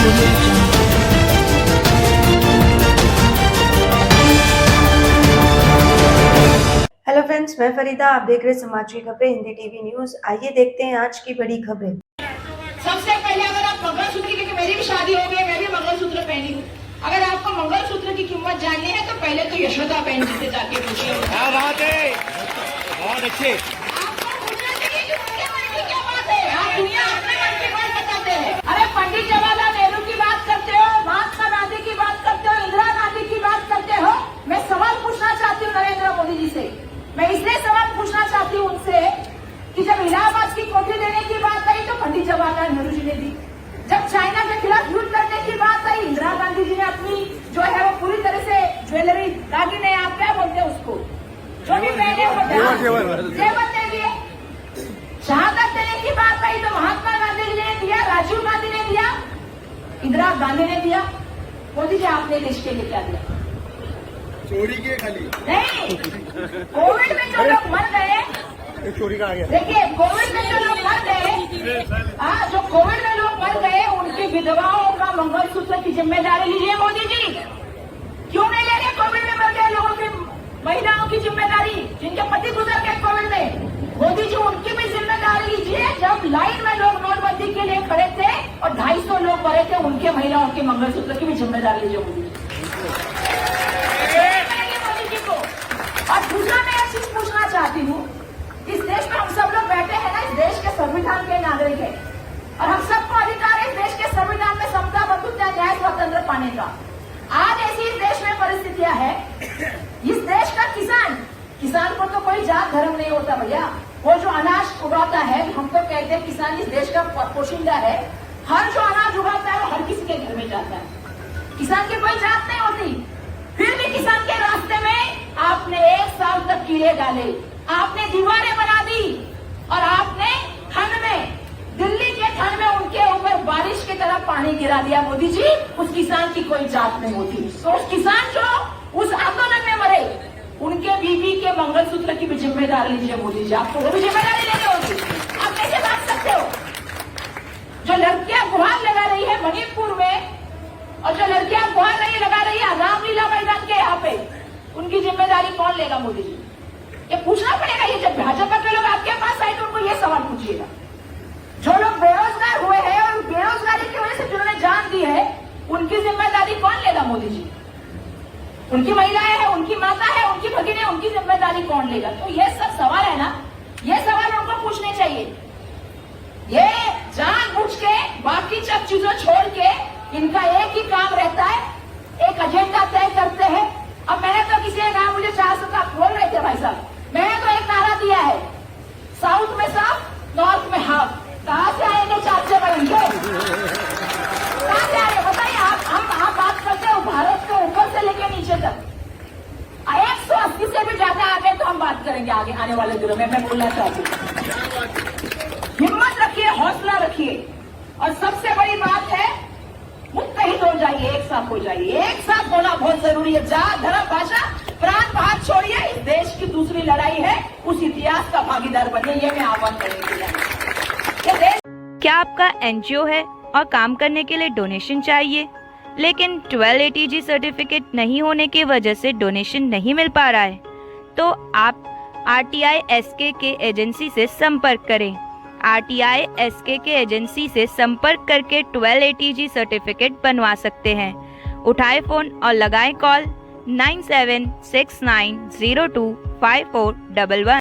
Hello friends, मैं फरीदा। आप देख रहे समाज की खबरें हिंदी टीवी न्यूज। आइए देखते हैं आज की बड़ी खबरें। सबसे पहले अगर आप मंगलसूत्र की, क्योंकि मेरी भी शादी हो गई, मैं भी मंगलसूत्र पहनी हूँ, अगर आपको मंगलसूत्र की कीमत जाननी है तो पहले तो यशोदा बहन जी से जाके पूछिए। क्या बात है, बहुत अच्छे। आपको पूछना चाहिए कि उनके मन की क्या बात है। आप दुनिया अपने मन की बात बताते हैं। अरे पंडित जवाहरलाल नेहरू की बात करते हो, महात्मा गांधी की बात करते हो, इंदिरा गांधी की बात करते हो। मैं सवाल पूछना चाहती हूँ नरेंद्र मोदी जी से। मैं इसलिए सवाल पूछना चाहती हूँ उनसे कि जब इलाहाबाद की कोठी देने की बात आई तो पंडित जवाहरलाल नेहरू जी ने दी। जब चाइना के खिलाफ युद्ध करने की बात आई, इंदिरा गांधी जी ने अपनी जो है वो पूरी तरह से ज्वेलरी, दागिने, आप क्या बोलते हैं उसको, जो भी पहने वो जेवर दे दिए। शहादत देने की बात आई तो महात्मा गांधी जी ने दिया, राजीव गांधी ने दिया, इंदिरा गांधी ने दिया। मोदी जी आपने देश के लिए क्या दिया? चोरी के खाली नहीं। कोविड में जो लोग मर गए, चोरी का आ गया। देखिए, कोविड में जो लोग मर गए, जो कोविड में लोग मर गए, उनकी विधवाओं का मंगलसूत्र की जिम्मेदारी लीजिए मोदी जी। क्यों नहीं ले रहे कोविड में मर गए लोगों की, महिलाओं की जिम्मेदारी, जिनके पति गुजर गए कोविड में? मोदी जी उनकी भी जिम्मेदारी लीजिए। जब लाइन में लोग नोटबंदी के लिए खड़े थे और 250 लोग मरे थे, उनके महिलाओं के मंगलसूत्र की भी जिम्मेदारी लीजिए मोदी जी। और दूसरा मैं एक चीज पूछना चाहती हूँ, इस देश में हम सब लोग बैठे हैं ना, इस देश के संविधान के नागरिक हैं और हम सबको अधिकार है इस देश के संविधान में समता, बंधुता, न्याय, स्वतंत्र पाने का। आज ऐसी इस देश में परिस्थितियां है, इस देश का किसान को तो कोई जात धर्म नहीं होता भैया। वो जो अनाज उगाता है, हम तो कहते हैं किसान इस देश का पोशिंदा है। हर जो अनाज उगाता है वो हर किसी के घर में जाता है। किसान की कोई जात नहीं होती। फिर भी किसान के रास्ते में आपने 1 साल तक कीड़े डाले, आपने दीवारें बना दी और आपने ठंड में, दिल्ली के ठंड में उनके ऊपर बारिश की तरह पानी गिरा दिया। मोदी जी, उस किसान की कोई जात नहीं होती। तो उस किसान जो उस आंदोलन में मरे, उनके बीवी के मंगलसूत्र की भी जिम्मेदारी लीजिए मोदी जी। आपको वो भी जिम्मेदारी लेनी होगी। आप कैसे बात सकते हो? जो लड़कियां गुहार लगा रही है मणिपुर में, और जो लड़कियां गुहार नहीं लगा रही है रामलीला मैदान के यहाँ पे, उनकी जिम्मेदारी कौन लेगा मोदी जी? ये पूछना पड़ेगा। ये जब भाजपा के लोग आपके पास आए तो उनको ये सवाल पूछिएगा। जो लोग बेरोजगार हुए हैं और बेरोजगारी की वजह से जिन्होंने जान दी है, उनकी जिम्मेदारी कौन लेगा मोदी जी? उनकी महिलाएं हैं, उनकी माता है, उनकी भगिनें, उनकी जिम्मेदारी कौन लेगा? तो ये सब सवाल है ना, ये सवाल उनको पूछने चाहिए। ये जानबूझ के बाकी सब चीजों छोड़ के इनका एक ही काम रहता है, एक एजेंडा तय करते हैं। अब मैंने तो किसी ने कहा, मुझे 400 का बोल रहे थे भाई साहब, मैंने तो एक नारा दिया है, साउथ में साफ, नॉर्थ में हाफ। कहां से आएंगे 400 बनेंगे? कहां से आए बताइए आप? हम बात करते हैं भारत के ऊपर से लेकर नीचे तक। 180 से भी ज्यादा आगे तो हम बात करेंगे आगे आने वाले दिनों में। मैं बोलना चाहती हूँ, हिम्मत रखिए, हौसला रखिए, और सबसे बड़ी बात है, मुत्तहिद हो जाइए, एक साथ हो जाइए। एक साथ होना बहुत जरूरी है। जात, धर्म, भाषा, प्रांत बात छोड़िए। इस देश की दूसरी लड़ाई है, उस इतिहास का भागीदार बनिए। ये मैं आह्वान करेंगे। क्या आपका एनजीओ है और काम करने के लिए डोनेशन चाहिए, लेकिन 12 ATG सर्टिफिकेट नहीं होने की वजह से डोनेशन नहीं मिल पा रहा है? तो आप RTI SK एजेंसी से संपर्क करें। RTI SK एजेंसी से संपर्क करके 12 ATG सर्टिफिकेट बनवा सकते हैं। उठाए फोन और लगाएं कॉल 9769025411।